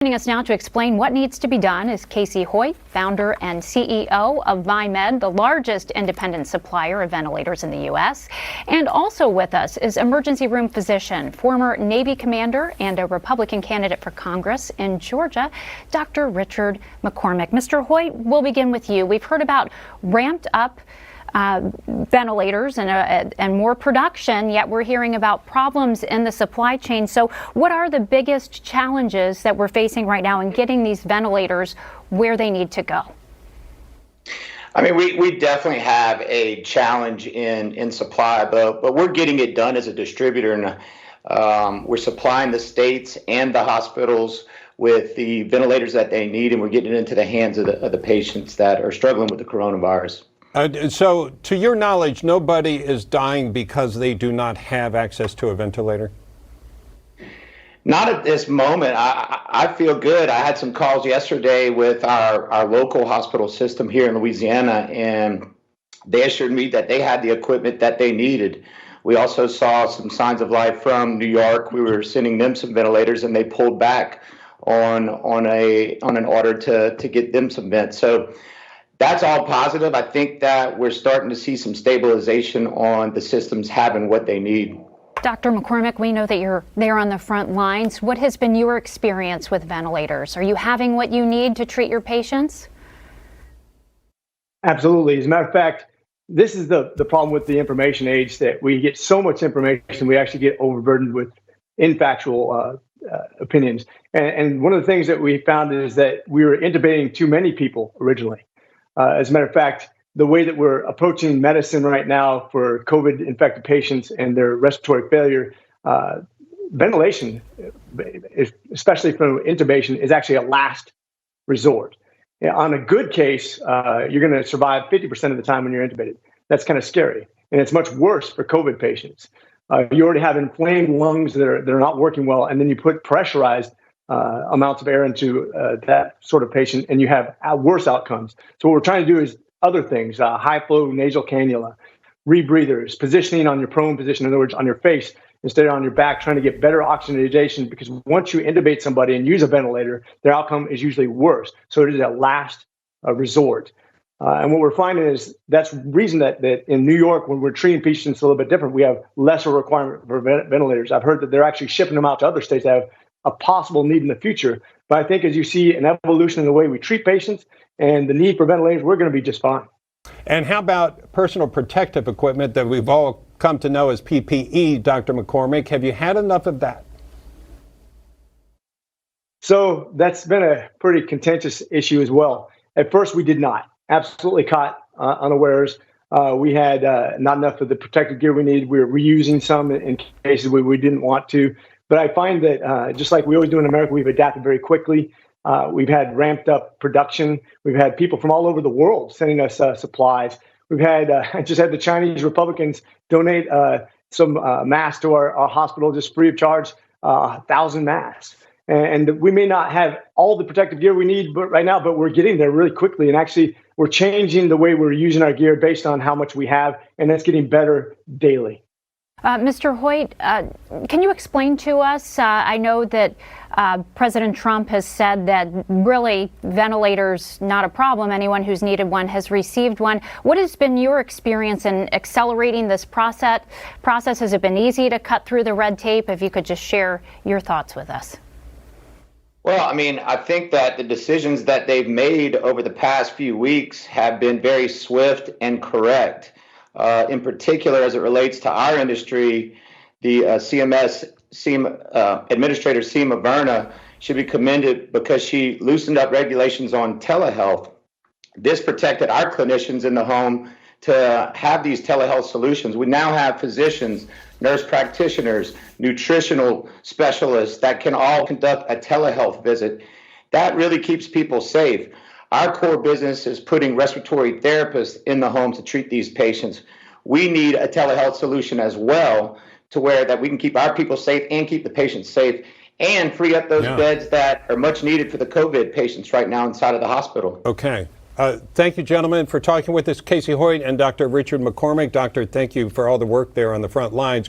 Joining us now to explain what needs to be done is Casey Hoyt, founder and CEO of VieMed, the largest independent supplier of ventilators in the U.S. And also with us is emergency room physician, former Navy commander, and a Republican candidate for Congress in Georgia, Dr. Richard McCormick. Mr. Hoyt, we'll begin with you. We've heard about ramped up ventilators and more production, yet we're hearing about problems in the supply chain. So what are the biggest challenges that we're facing right now in getting these ventilators where they need to go? I mean, we definitely have a challenge in supply, but we're getting it done as a distributor, and we're supplying the states and the hospitals with the ventilators that they need, and we're getting it into the hands of the patients that are struggling with the coronavirus. So, to your knowledge, nobody is dying because they do not have access to a ventilator? Not at this moment. I feel good. I had some calls yesterday with our local hospital system here in Louisiana, and they assured me that they had the equipment that they needed. We also saw some signs of life from New York. We were sending them some ventilators, and they pulled back on an order to get them some vents. So that's all positive. I think that we're starting to see some stabilization on the systems having what they need. Dr. McCormick, we know that you're there on the front lines. What has been your experience with ventilators? Are you having what you need to treat your patients? Absolutely. As a matter of fact, this is the problem with the information age, that we get so much information, we actually get overburdened with infactual opinions. And one of the things that we found is that we were intubating too many people originally. As a matter of fact, the way that we're approaching medicine right now for COVID-infected patients and their respiratory failure, ventilation, especially from intubation, is actually a last resort. On a good case, you're going to survive 50% of the time when you're intubated. That's kind of scary. And it's much worse for COVID patients. You already have inflamed lungs that are not working well, and then you put pressurized amounts of air into that sort of patient, and you have worse outcomes. So what we're trying to do is other things: high flow nasal cannula, rebreathers, positioning on your prone position, in other words, on your face instead of on your back, trying to get better oxygenation, because once you intubate somebody and use a ventilator, their outcome is usually worse. So it is a last resort. And what we're finding is that's the reason that in New York, when we're treating patients a little bit different, we have lesser requirement for ventilators. I've heard that they're actually shipping them out to other states that have a possible need in the future. But I think as you see an evolution in the way we treat patients and the need for ventilators, we're going to be just fine. And how about personal protective equipment that we've all come to know as PPE, Dr. McCormick? Have you had enough of that? So that's been a pretty contentious issue as well. At first, we did not. Absolutely caught unawares. We had not enough of the protective gear we needed. We were reusing some in cases we didn't want to. But I find that just like we always do in America, we've adapted very quickly. We've had ramped up production. We've had people from all over the world sending us supplies. We've had just had the Chinese Republicans donate some masks to our hospital just free of charge, 1,000 masks. And we may not have all the protective gear we need right now, but we're getting there really quickly. And actually, we're changing the way we're using our gear based on how much we have, and that's getting better daily. Mr. Hoyt, can you explain to us, I know that President Trump has said that really ventilators not a problem. Anyone who's needed one has received one. What has been your experience in accelerating this process? Has it been easy to cut through the red tape? If you could just share your thoughts with us. Well, I mean, I think that the decisions that they've made over the past few weeks have been very swift and correct. In particular, as it relates to our industry, the CMS Administrator Seema Verna should be commended because she loosened up regulations on telehealth. This protected our clinicians in the home to have these telehealth solutions. We now have physicians, nurse practitioners, nutritional specialists that can all conduct a telehealth visit. That really keeps people safe. Our core business is putting respiratory therapists in the home to treat these patients. We need a telehealth solution as well, to where that we can keep our people safe and keep the patients safe and free up those beds that are much needed for the COVID patients right now inside of the hospital. Okay. Thank you, gentlemen, for talking with us. Casey Hoyt and Dr. Richard McCormick. Doctor, thank you for all the work there on the front lines.